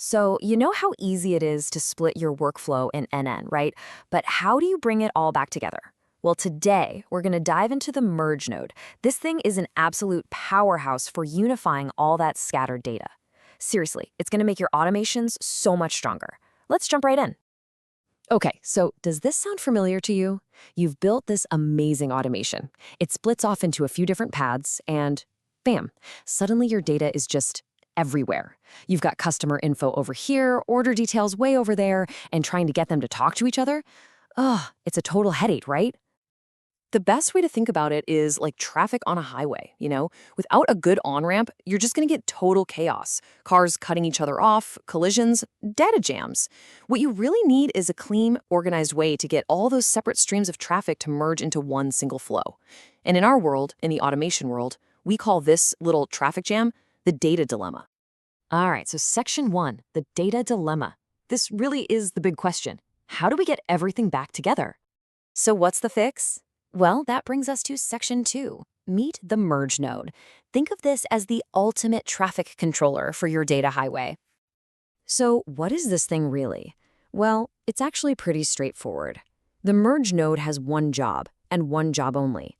So, you know how easy it is to split your workflow in n8n, right? But how do you bring it all back together? Well, today, we're going to dive into the merge node. This thing is an absolute powerhouse for unifying all that scattered data. Seriously, it's going to make your automations so much stronger. Let's jump right in. Okay, so does this sound familiar to you? You've built this amazing automation. It splits off into a few different paths, and bam, suddenly your data is just everywhere. You've got customer info over here, order details way over there, and trying to get them to talk to each other? Ugh, it's a total headache, right? The best way to think about it is like traffic on a highway, Without a good on-ramp, you're just gonna get total chaos. Cars cutting each other off, collisions, data jams. What you really need is a clean, organized way to get all those separate streams of traffic to merge into one single flow. And in our world, in the automation world, we call this little traffic jam the data dilemma. All right, so section 1, the data dilemma. This really is the big question. How do we get everything back together? So what's the fix? Well, that brings us to section 2, meet the merge node. Think of this as the ultimate traffic controller for your data highway. So what is this thing really? Well, it's actually pretty straightforward. The merge node has one job, and one job only.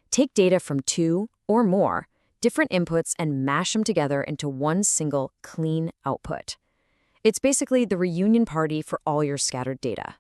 Take data from 2 or more different inputs and mash them together into one single clean output. It's basically the reunion party for all your scattered data.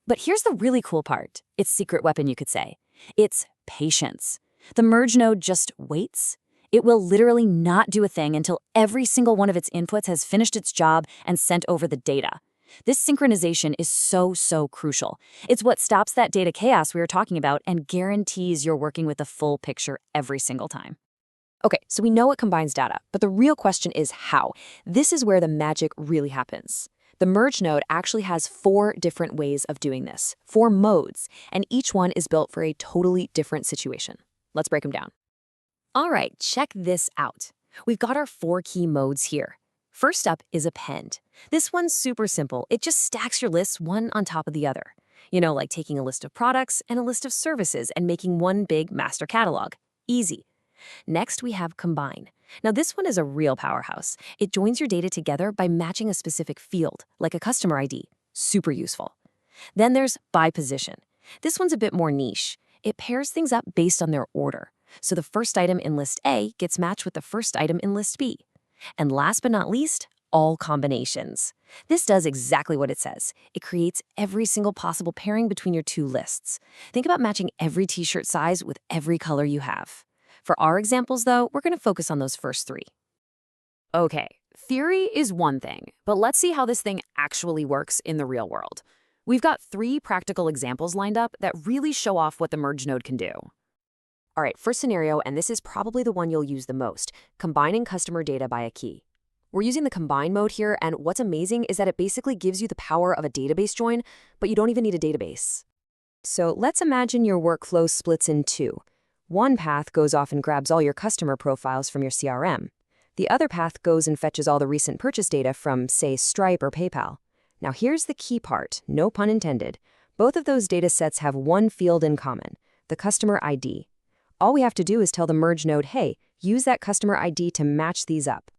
But here's the really cool part. Its secret weapon, you could say. It's patience. The merge node just waits. It will literally not do a thing until every single one of its inputs has finished its job and sent over the data. This synchronization is so crucial. It's what stops that data chaos we were talking about and guarantees you're working with the full picture every single time. Okay, so we know it combines data, but the real question is how. This is where the magic really happens. The merge node actually has 4 different ways of doing this, 4 modes, and each one is built for a totally different situation. Let's break them down. All right, check this out. We've got our 4 key modes here. First up is Append. This one's super simple. It just stacks your lists one on top of the other. Like taking a list of products and a list of services and making one big master catalog. Easy. Next, we have Combine. Now, this one is a real powerhouse. It joins your data together by matching a specific field, like a customer ID. Super useful. Then there's By Position. This one's a bit more niche. It pairs things up based on their order. So the first item in list A gets matched with the first item in list B. And last but not least, All Combinations. This does exactly what it says. It creates every single possible pairing between your 2 lists. Think about matching every t-shirt size with every color you have. For our examples, though, we're going to focus on those first 3. Okay, theory is one thing, but let's see how this thing actually works in the real world. We've got 3 practical examples lined up that really show off what the merge node can do. All right, first scenario, and this is probably the one you'll use the most, combining customer data by a key. We're using the combine mode here, and what's amazing is that it basically gives you the power of a database join, but you don't even need a database. So let's imagine your workflow splits in 2. One path goes off and grabs all your customer profiles from your CRM. The other path goes and fetches all the recent purchase data from, say, Stripe or PayPal. Now here's the key part, no pun intended. Both of those data sets have one field in common, the customer ID. All we have to do is tell the merge node, hey, use that customer ID to match these up.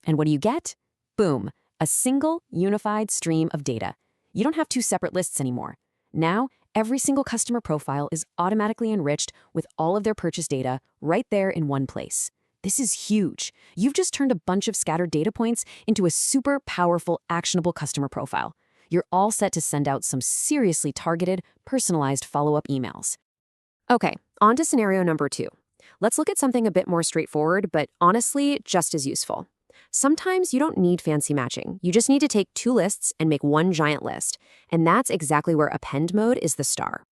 And what do you get? Boom, a single unified stream of data. You don't have 2 separate lists anymore. Now, every single customer profile is automatically enriched with all of their purchase data right there in one place. This is huge. You've just turned a bunch of scattered data points into a super powerful, actionable customer profile. You're all set to send out some seriously targeted, personalized follow-up emails. Okay, on to scenario number 2. Let's look at something a bit more straightforward, but honestly, just as useful. Sometimes you don't need fancy matching. You just need to take 2 lists and make one giant list. And that's exactly where Append mode is the star.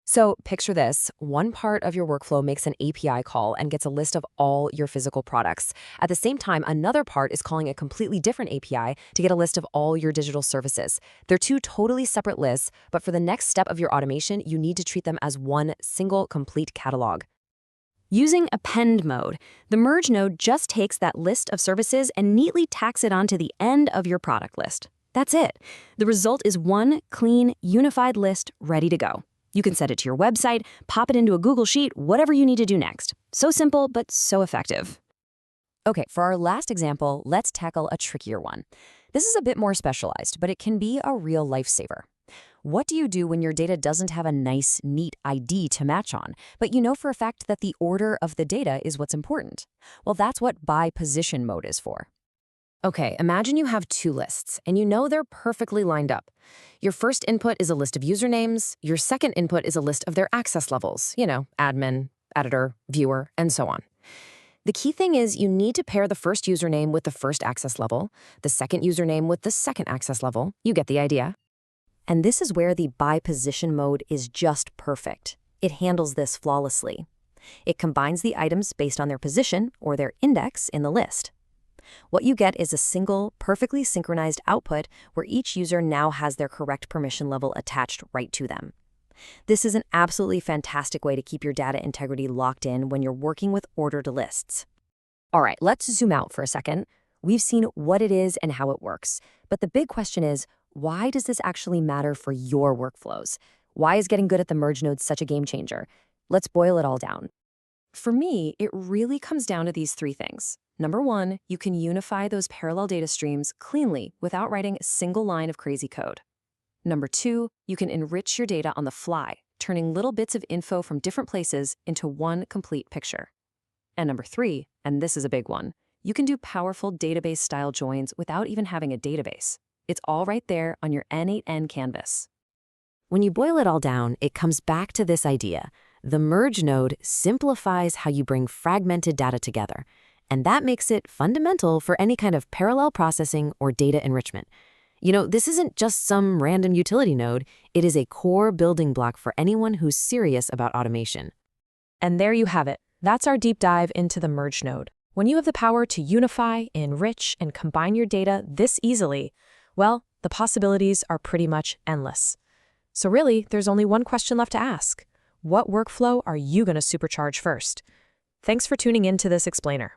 So picture this. One part of your workflow makes an API call and gets a list of all your physical products. At the same time, another part is calling a completely different API to get a list of all your digital services. They're 2 totally separate lists, but for the next step of your automation, you need to treat them as one single complete catalog. Using Append mode, the merge node just takes that list of services and neatly tacks it onto the end of your product list. That's it. The result is one clean, unified list ready to go. You can set it to your website, pop it into a Google Sheet, whatever you need to do next. So simple, but so effective. Okay, for our last example, let's tackle a trickier one. This is a bit more specialized, but it can be a real lifesaver. What do you do when your data doesn't have a nice, neat ID to match on, but you know for a fact that the order of the data is what's important? Well, that's what by position mode is for. Okay, imagine you have two lists, and you know they're perfectly lined up. Your first input is a list of usernames, your second input is a list of their access levels, admin, editor, viewer, and so on. The key thing is you need to pair the first username with the first access level, the second username with the second access level. You get the idea. And this is where the by position mode is just perfect. It handles this flawlessly. It combines the items based on their position or their index in the list. What you get is a single, perfectly synchronized output where each user now has their correct permission level attached right to them. This is an absolutely fantastic way to keep your data integrity locked in when you're working with ordered lists. All right, let's zoom out for a second. We've seen what it is and how it works, but the big question is, why does this actually matter for your workflows? Why is getting good at the merge node such a game changer? Let's boil it all down. For me, it really comes down to these three things. Number one, you can unify those parallel data streams cleanly without writing a single line of crazy code. Number two, you can enrich your data on the fly, turning little bits of info from different places into one complete picture. And number three, and this is a big one, you can do powerful database-style joins without even having a database. It's all right there on your n8n canvas. When you boil it all down, it comes back to this idea. The merge node simplifies how you bring fragmented data together, and that makes it fundamental for any kind of parallel processing or data enrichment. This isn't just some random utility node, it is a core building block for anyone who's serious about automation. And there you have it. That's our deep dive into the merge node. When you have the power to unify, enrich, and combine your data this easily, well, the possibilities are pretty much endless. So really, there's only one question left to ask. What workflow are you going to supercharge first? Thanks for tuning in to this explainer.